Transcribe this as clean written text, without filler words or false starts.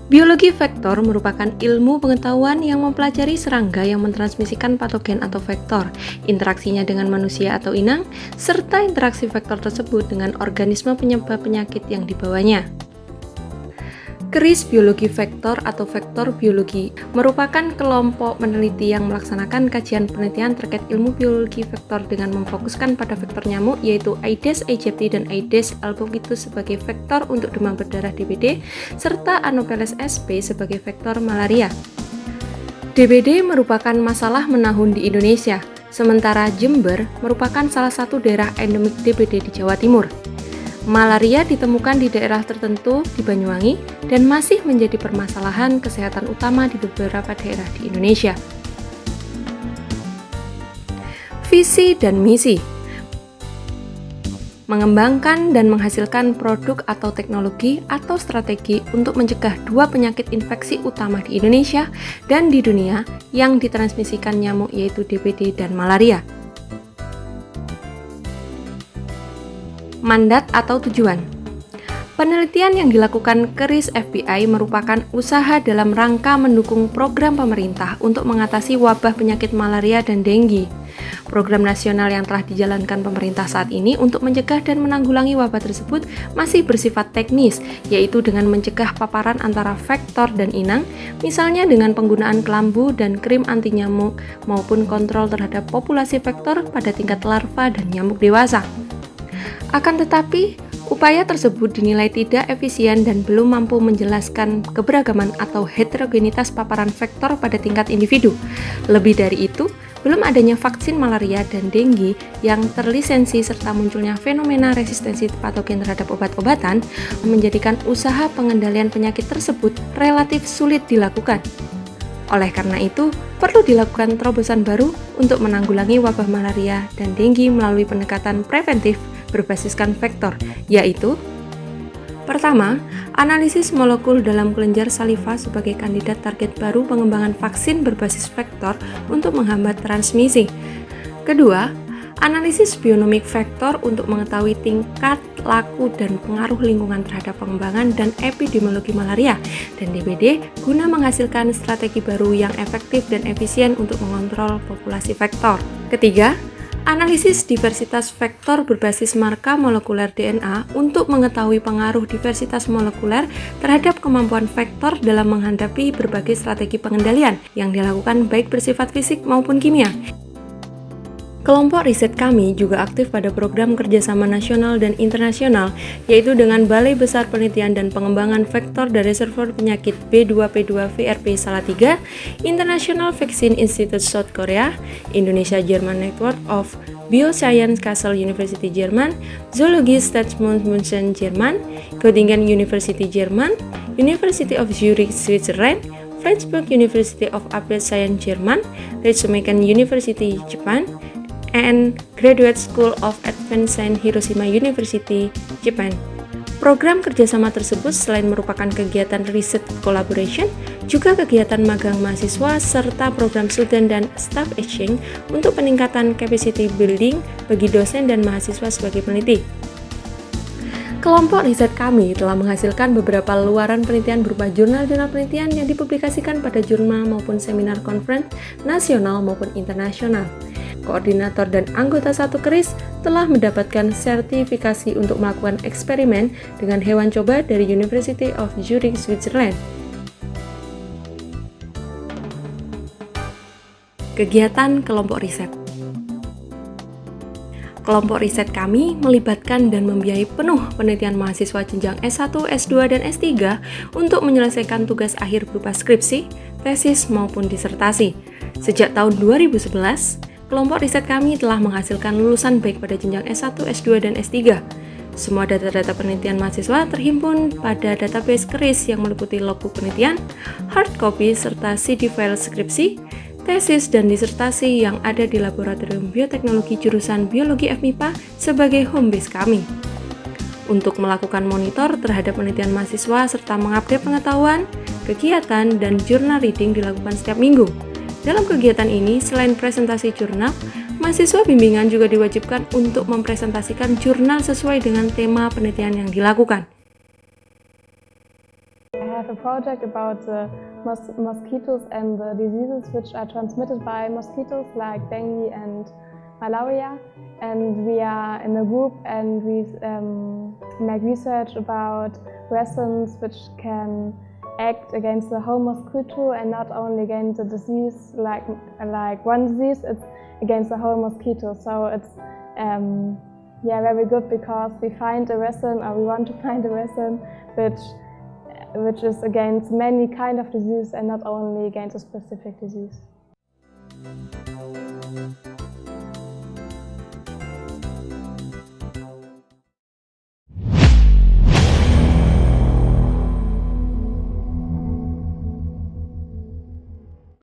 Biologi vektor merupakan ilmu pengetahuan yang mempelajari serangga yang mentransmisikan patogen atau vektor, interaksinya dengan manusia atau inang, serta interaksi vektor tersebut dengan organisme penyebab penyakit yang dibawanya. Keris biologi vektor atau vektor biologi merupakan kelompok peneliti yang melaksanakan kajian penelitian terkait ilmu biologi vektor dengan memfokuskan pada vektor nyamuk yaitu Aedes aegypti dan Aedes albopictus sebagai vektor untuk demam berdarah DBD serta Anopheles sp sebagai vektor malaria. DBD merupakan masalah menahun di Indonesia, sementara Jember merupakan salah satu daerah endemik DBD di Jawa Timur. Malaria ditemukan di daerah tertentu di Banyuwangi dan masih menjadi permasalahan kesehatan utama di beberapa daerah di Indonesia. Visi dan misi: mengembangkan dan menghasilkan produk atau teknologi atau strategi untuk mencegah dua penyakit infeksi utama di Indonesia dan di dunia yang ditransmisikan nyamuk yaitu DBD dan malaria. Mandat atau tujuan: penelitian yang dilakukan Keris FBI merupakan usaha dalam rangka mendukung program pemerintah untuk mengatasi wabah penyakit malaria dan dengue. Program nasional yang telah dijalankan pemerintah saat ini untuk mencegah dan menanggulangi wabah tersebut masih bersifat teknis, yaitu dengan mencegah paparan antara vektor dan inang, misalnya dengan penggunaan kelambu dan krim anti nyamuk maupun kontrol terhadap populasi vektor pada tingkat larva dan nyamuk dewasa. Akan tetapi, upaya tersebut dinilai tidak efisien dan belum mampu menjelaskan keberagaman atau heterogenitas paparan vektor pada tingkat individu. Lebih dari itu, belum adanya vaksin malaria dan dengue yang terlisensi serta munculnya fenomena resistensi patogen terhadap obat-obatan menjadikan usaha pengendalian penyakit tersebut relatif sulit dilakukan. Oleh karena itu, perlu dilakukan terobosan baru untuk menanggulangi wabah malaria dan dengue melalui pendekatan preventif berbasiskan vektor, yaitu: pertama, analisis molekul dalam kelenjar saliva sebagai kandidat target baru pengembangan vaksin berbasis vektor untuk menghambat transmisi. Kedua, analisis bionomik vektor untuk mengetahui tingkat laku dan pengaruh lingkungan terhadap pengembangan dan epidemiologi malaria dan DBD guna menghasilkan strategi baru yang efektif dan efisien untuk mengontrol populasi vektor. Ketiga, analisis diversitas vektor berbasis marka molekuler DNA untuk mengetahui pengaruh diversitas molekuler terhadap kemampuan vektor dalam menghadapi berbagai strategi pengendalian yang dilakukan baik bersifat fisik maupun kimia. Kelompok riset kami juga aktif pada program kerjasama nasional dan internasional, yaitu dengan Balai Besar Penelitian dan Pengembangan Vektor dan Reservoir Penyakit B2P2VRP Salatiga, International Vaccine Institute South Korea, Indonesia-German Network of Bioscience Kassel University Jerman, Zoologie Staatsmund München Jerman, Göttingen University Jerman, University of Zurich Switzerland, Flensburg University of Applied Science Jerman, Ritsumeikan University Japan, and Graduate School of Advanced Science Hiroshima University, Japan. Program kerjasama tersebut selain merupakan kegiatan riset collaboration, juga kegiatan magang mahasiswa serta program student dan staff exchange untuk peningkatan capacity building bagi dosen dan mahasiswa sebagai peneliti. Kelompok riset kami telah menghasilkan beberapa luaran penelitian berupa jurnal-jurnal penelitian yang dipublikasikan pada jurnal maupun seminar conference nasional maupun internasional. Koordinator dan anggota satu keris telah mendapatkan sertifikasi untuk melakukan eksperimen dengan hewan coba dari University of Zurich, Switzerland. Kegiatan kelompok riset. Kelompok riset kami melibatkan dan membiayai penuh penelitian mahasiswa jenjang S1, S2, dan S3 untuk menyelesaikan tugas akhir berupa skripsi, tesis, maupun disertasi. Sejak tahun 2011, kelompok riset kami telah menghasilkan lulusan baik pada jenjang S1, S2, dan S3. Semua data-data penelitian mahasiswa terhimpun pada database keris yang meliputi logbook penelitian, hard copy, serta CD file skripsi, tesis, dan disertasi yang ada di Laboratorium Bioteknologi jurusan Biologi FMIPA sebagai home base kami. Untuk melakukan monitor terhadap penelitian mahasiswa serta mengupdate pengetahuan, kegiatan, dan jurnal reading dilakukan setiap minggu. Dalam kegiatan ini, selain presentasi jurnal, mahasiswa bimbingan juga diwajibkan untuk mempresentasikan jurnal sesuai dengan tema penelitian yang dilakukan. have a project about the mosquitoes and the diseases which are transmitted by mosquitoes like dengue and malaria. And we are in a group and we make research about resins which can act against the whole mosquito and not only against the disease, like one disease, it's against the whole mosquito. So it's very good because we find a resin, or we want to find a resin which is against many kind of disease and not only against a specific disease.